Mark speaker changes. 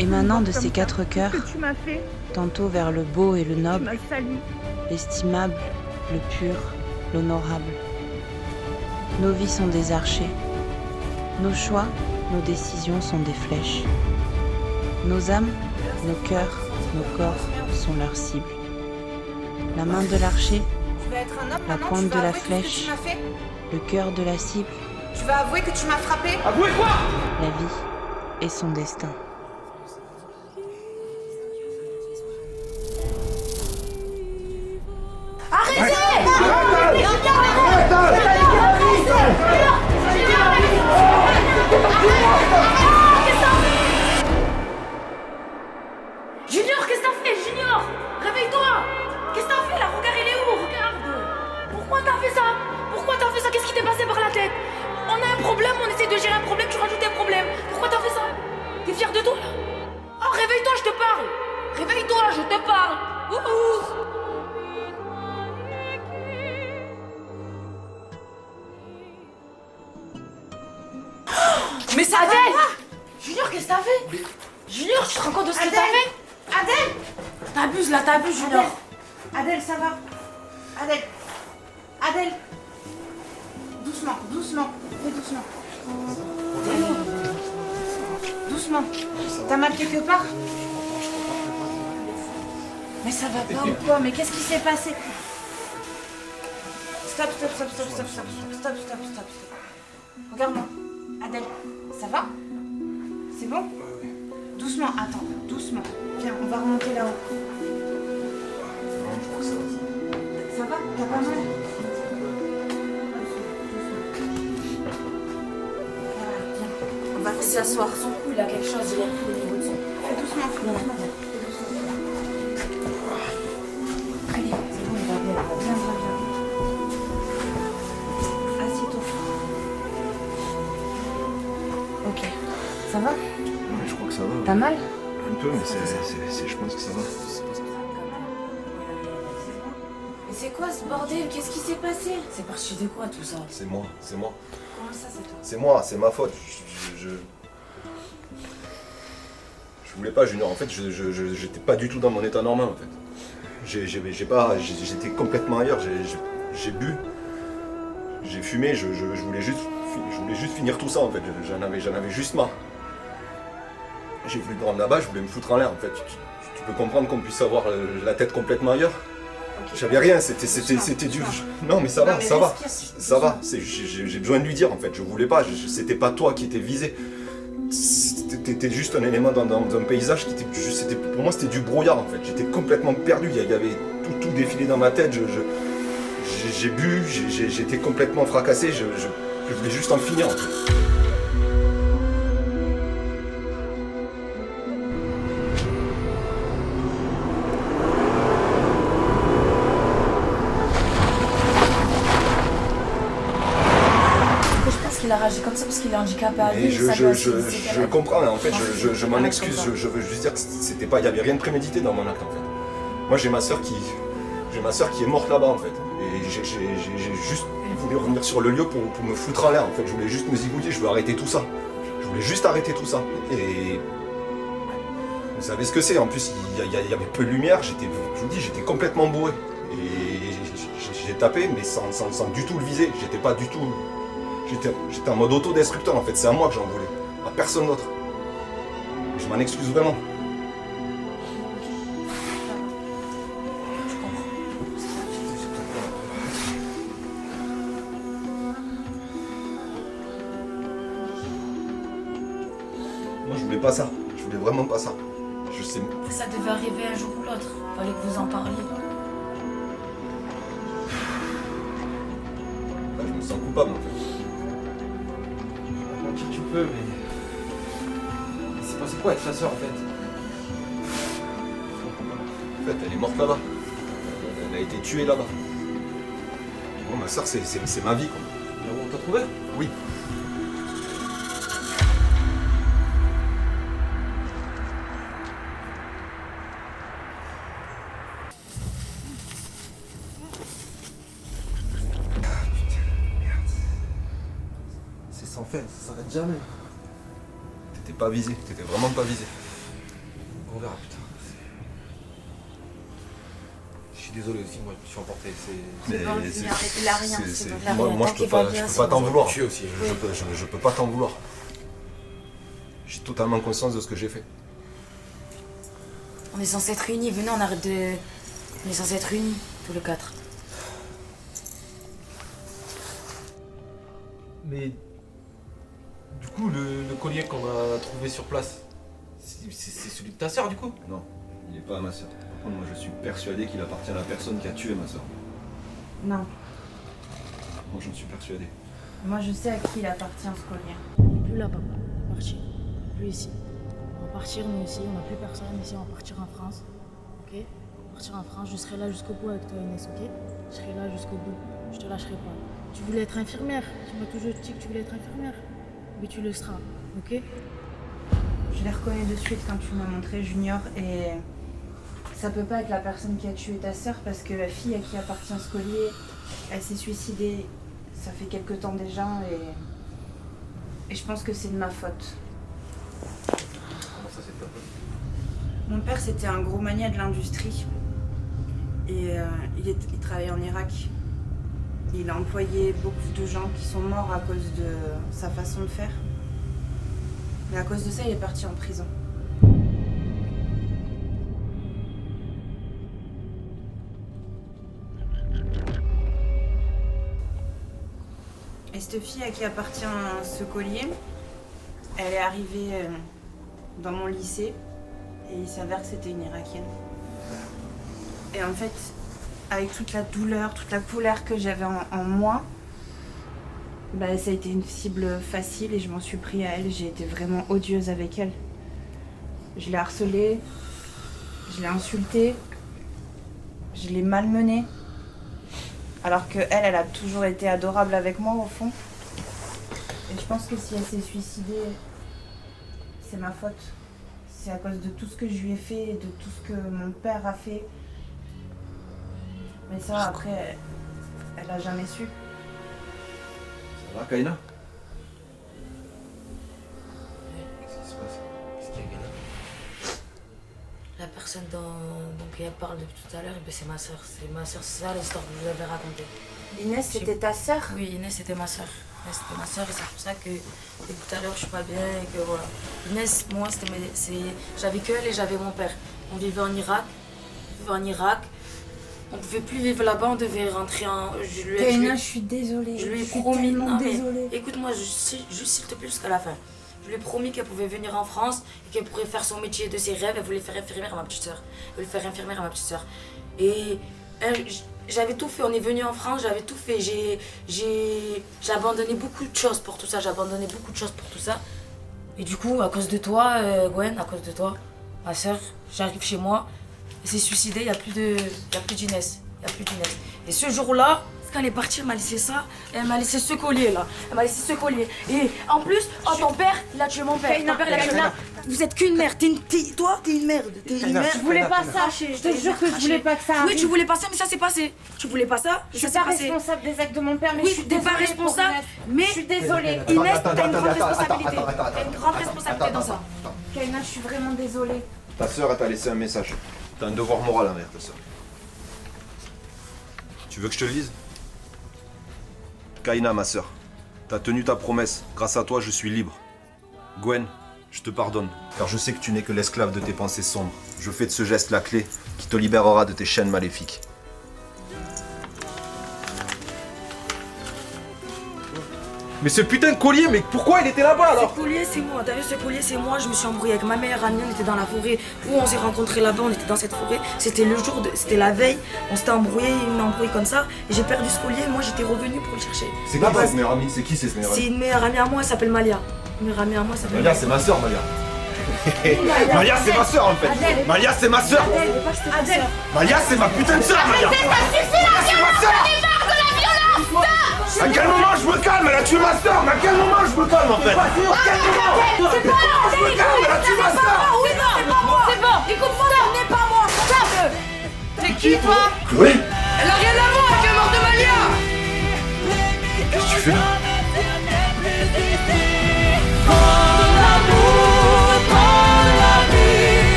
Speaker 1: émanant de ces quatre cœurs,
Speaker 2: que tu m'as fait.
Speaker 1: tantôt vers le beau et le
Speaker 2: Tu
Speaker 1: noble,
Speaker 2: m'as sali.
Speaker 1: l'estimable, le pur, l'honorable. Nos vies sont des archers. Nos choix, nos décisions sont des flèches. Nos âmes, nos cœurs, nos corps sont leurs cibles. La main de l'archer, la pointe de la flèche, le cœur de la cible.
Speaker 3: Tu vas avouer que tu m'as frappé?
Speaker 4: Avouez quoi?
Speaker 1: La vie et son destin.
Speaker 5: Junior, qu'est-ce que t'as fait, Junior? Réveille-toi! Qu'est-ce que t'as fait là? Regarde, il est où? Regarde! Pourquoi t'as fait ça? Pourquoi t'as fait ça? Qu'est-ce qui t'est passé par la tête? On a un problème, on essaie de gérer un problème, tu rajoutes des problèmes. Pourquoi t'as fait ça? T'es fier de toi là? Oh, réveille-toi, je te parle! Réveille-toi, je te parle! Ouh!
Speaker 3: Mais ça
Speaker 5: Adèle!
Speaker 3: va?
Speaker 5: Junior, qu'est-ce que t'as fait? Junior, tu te rends compte de ce que
Speaker 3: Adèle!
Speaker 5: t'as fait?
Speaker 3: Adèle!
Speaker 5: T'abuses là, t'abuses, Junior!
Speaker 3: Adèle, ça va? Adèle! Adèle! Doucement, doucement, fais doucement. Doucement. T'as mal quelque part? Mais ça va pas ou quoi? Mais qu'est-ce qui s'est passé? Stop, stop, stop, stop, stop, stop, stop, stop, stop, stop. Regarde-moi. Adèle, ça va? C'est bon? Doucement, attends, doucement. Viens, on va remonter là-haut. Ça va? T'as pas mal? Voilà, viens. On va s'asseoir.
Speaker 5: Son cou, il a quelque chose, il a pris le niveau de son.
Speaker 3: Fais doucement, fais doucement. Allez, c'est bon, on va bien. Viens, viens, viens. Assieds-toi. Ok. Ça va?
Speaker 6: Ouais, je crois que ça va.
Speaker 3: T'as mal?
Speaker 6: Un peu, mais je pense que ça va.
Speaker 5: Mais c'est quoi ce bordel? Qu'est-ce qui s'est passé? C'est parti de quoi tout ça?
Speaker 6: C'est moi.
Speaker 3: Comment ça, c'est toi?
Speaker 6: C'est moi, c'est ma faute. Je voulais pas, Junior. En fait, j'étais pas du tout dans mon état normal, en fait. J'étais complètement ailleurs. J'ai bu, j'ai fumé. Je voulais juste finir tout ça, en fait. J'en avais juste marre. J'ai voulu me rendre là-bas, je voulais me foutre en l'air, en fait. Tu peux comprendre qu'on puisse avoir la tête complètement ailleurs. J'avais rien, c'était du... Non mais ça va, ça va, ça va. J'ai besoin de lui dire en fait, je voulais pas, c'était pas toi qui étais visé. T'étais juste un élément dans un paysage qui était... Pour moi c'était du brouillard en fait, j'étais complètement perdu, il y avait tout défilé dans ma tête, j'ai bu, j'étais complètement fracassé, je voulais juste en finir en fait.
Speaker 5: Il a réagi comme ça parce qu'il est handicapé à vie.
Speaker 6: Et je comprends, en fait, je m'en excuse, je veux juste dire que c'était pas, il y avait rien de prémédité dans mon acte en fait. Moi j'ai ma soeur qui est morte là-bas en fait. Et j'ai juste voulu revenir sur le lieu pour me foutre en l'air en fait. Je voulais juste me zigouiller, je veux arrêter tout ça. Je voulais juste arrêter tout ça. Et vous savez ce que c'est, en plus il y avait peu de lumière, je vous dis, j'étais complètement bourré. Et j'ai tapé mais sans du tout le viser, j'étais pas du tout... J'étais en mode autodestructeur en fait, c'est à moi que j'en voulais, à personne d'autre. Je m'en excuse vraiment. Moi je voulais pas ça, je voulais vraiment pas ça. Je sais.
Speaker 5: Ça devait arriver un jour ou l'autre, fallait que vous en parliez.
Speaker 6: Là, je me sens coupable en fait.
Speaker 4: Tu peux, mais... C'est passé quoi avec ta soeur en fait?
Speaker 6: En fait, elle est morte là-bas. Elle a été tuée là-bas. Bon, ma soeur, c'est ma vie quoi.
Speaker 4: Là où on t'a trouvé?
Speaker 6: Oui.
Speaker 4: C'est sans fin, ça s'arrête jamais.
Speaker 6: T'étais pas visé, t'étais vraiment pas visé.
Speaker 4: On verra plus tard. Je suis désolé aussi, moi je me suis emporté.
Speaker 3: Il a rien, c'est bon.
Speaker 6: Moi je peux pas t'en vouloir.
Speaker 4: Je suis aussi.
Speaker 6: Je peux pas t'en vouloir. J'ai totalement conscience de ce que j'ai fait.
Speaker 5: On est censé être unis, venez, on arrête de... On est censé être unis, tous les 4.
Speaker 4: Mais du coup, le collier qu'on a trouvé sur place, c'est celui de ta sœur du coup?
Speaker 6: Non, il n'est pas à ma sœur. Par contre, moi je suis persuadé qu'il appartient à la personne qui a tué ma sœur.
Speaker 3: Non,
Speaker 6: Moi j'en suis persuadé.
Speaker 3: moi je sais à qui il appartient ce collier.
Speaker 5: On n'est plus là, papa. On va partir. Plus ici. On va partir, nous, ici. On n'a plus personne ici. On va partir en France. Ok? On va partir en France. Je serai là jusqu'au bout avec toi, Inès, ok? Je serai là jusqu'au bout. Je te lâcherai pas. Tu voulais être infirmière. Tu m'as toujours dit que tu voulais être infirmière. Mais tu le seras, ok?
Speaker 3: Je l'ai reconnu de suite quand tu m'as montré Junior et ça peut pas être la personne qui a tué ta sœur parce que la fille à qui appartient ce collier, elle s'est suicidée, ça fait quelque temps déjà et je pense que c'est de ma faute.
Speaker 4: Comment ça c'est de ta faute?
Speaker 3: Mon père c'était un gros mania de l'industrie et il travaillait en Irak. Il a employé beaucoup de gens qui sont morts à cause de sa façon de faire. Mais à cause de ça, il est parti en prison. Et cette fille à qui appartient ce collier, elle est arrivée dans mon lycée et il s'avère que c'était une Irakienne. Et en fait, avec toute la douleur, toute la colère que j'avais en moi, bah, ça a été une cible facile et je m'en suis pris à elle. J'ai été vraiment odieuse avec elle. Je l'ai harcelée, je l'ai insultée, je l'ai malmenée. Alors que elle a toujours été adorable avec moi au fond. Et je pense que si elle s'est suicidée, c'est ma faute. C'est à cause de tout ce que je lui ai fait et de tout ce que mon père a fait. Mais ça, après, elle a jamais su.
Speaker 6: Ça va, Kaina?
Speaker 4: Qu'est-ce qui se passe? Qu'est-ce qu'il y a, Kaina?
Speaker 5: La personne dont elle parle depuis tout à l'heure, eh ben, c'est ma soeur. C'est ma soeur, c'est ça l'histoire que je vous avais racontée.
Speaker 3: Inès, c'était ta sœur?
Speaker 5: Oui, Inès, c'était ma soeur. Inès, c'était ma soeur et c'est pour ça que depuis tout à l'heure, je suis pas bien et que voilà. Inès, moi, j'avais que elle et j'avais mon père. On vivait en Irak. On pouvait plus vivre là-bas, on devait rentrer en...
Speaker 3: Kaina, je suis désolée.
Speaker 5: Je lui ai
Speaker 3: suis
Speaker 5: promis...
Speaker 3: tellement
Speaker 5: Non, mais
Speaker 3: désolée.
Speaker 5: écoute-moi, juste s'il te plaît jusqu'à la fin. Je lui ai promis qu'elle pouvait venir en France et qu'elle pourrait faire son métier de ses rêves. Elle voulait faire infirmière à ma petite sœur. Et j'avais tout fait, on est venu en France, j'avais tout fait. J'ai abandonné beaucoup de choses pour tout ça. Et du coup, à cause de toi, Gwen, à cause de toi, ma sœur, j'arrive chez moi, elle s'est suicidée, il n'y a plus d'Inès. Et ce jour-là, quand elle est partie, elle m'a laissé ça, et elle m'a laissé ce collier là. Et en plus, ton père, il a tué mon père. Ton père, il a tué ma... Vous êtes qu'une mère, toi, t'es une merde.
Speaker 3: Je voulais pas ça, je te jure que je voulais pas que ça arrive.
Speaker 5: Oui, tu voulais pas ça, mais ça s'est passé. Tu voulais pas ça,
Speaker 3: Je suis pas responsable des actes de mon père, mais
Speaker 5: Oui,
Speaker 3: je suis
Speaker 5: t'es pas
Speaker 3: désolée
Speaker 5: responsable,
Speaker 3: pour Inès.
Speaker 5: mais
Speaker 3: Je suis désolée.
Speaker 5: Inès, t'as une grande responsabilité. T'as une grande responsabilité dans ça.
Speaker 3: Kaina, je suis vraiment désolée.
Speaker 6: Ta sœur, elle t'a laissé un message. T'as un devoir moral envers ta sœur. Tu veux que je te le dise? Kaina, ma sœur, t'as tenu ta promesse. Grâce à toi, je suis libre. Gwen, je te pardonne, car je sais que tu n'es que l'esclave de tes pensées sombres. Je fais de ce geste la clé qui te libérera de tes chaînes maléfiques.
Speaker 4: Mais ce putain de collier, mais pourquoi il était là-bas alors?
Speaker 5: Ce collier, c'est moi. T'as vu, ce collier, c'est moi. Je me suis embrouillée avec ma meilleure amie. On était dans la forêt où on s'est rencontrés là-bas. On était dans cette forêt. C'était la veille. On s'était embrouillé, il m'a embrouillé comme ça. Et j'ai perdu ce collier. Moi, j'étais revenue pour le chercher.
Speaker 6: C'est qui cette meilleure amie? C'est qui cette meilleure
Speaker 5: C'est
Speaker 6: amie?
Speaker 5: une meilleure amie à moi. Elle s'appelle Malia. Une meilleure amie à moi, elle s'appelle
Speaker 6: Malia, c'est ma sœur, Malia. Malia, c'est ma sœur en fait. Malia, c'est ma sœur. Malia, c'est ma putain de sœur, Malia. Malia, c'est ma sœur. À quel moment je me calme? Elle a tué ma sœur. Mais à quel moment je me calme en fait? À quel moment je me calme? Elle a tué ma sœur.
Speaker 5: C'est bon, écoute-moi, ce n'est pas moi.
Speaker 3: T'es qui, toi?
Speaker 6: Chloé,
Speaker 5: Elle a rien à voir avec la mort de Malia.
Speaker 6: qu'est-ce que tu fais là?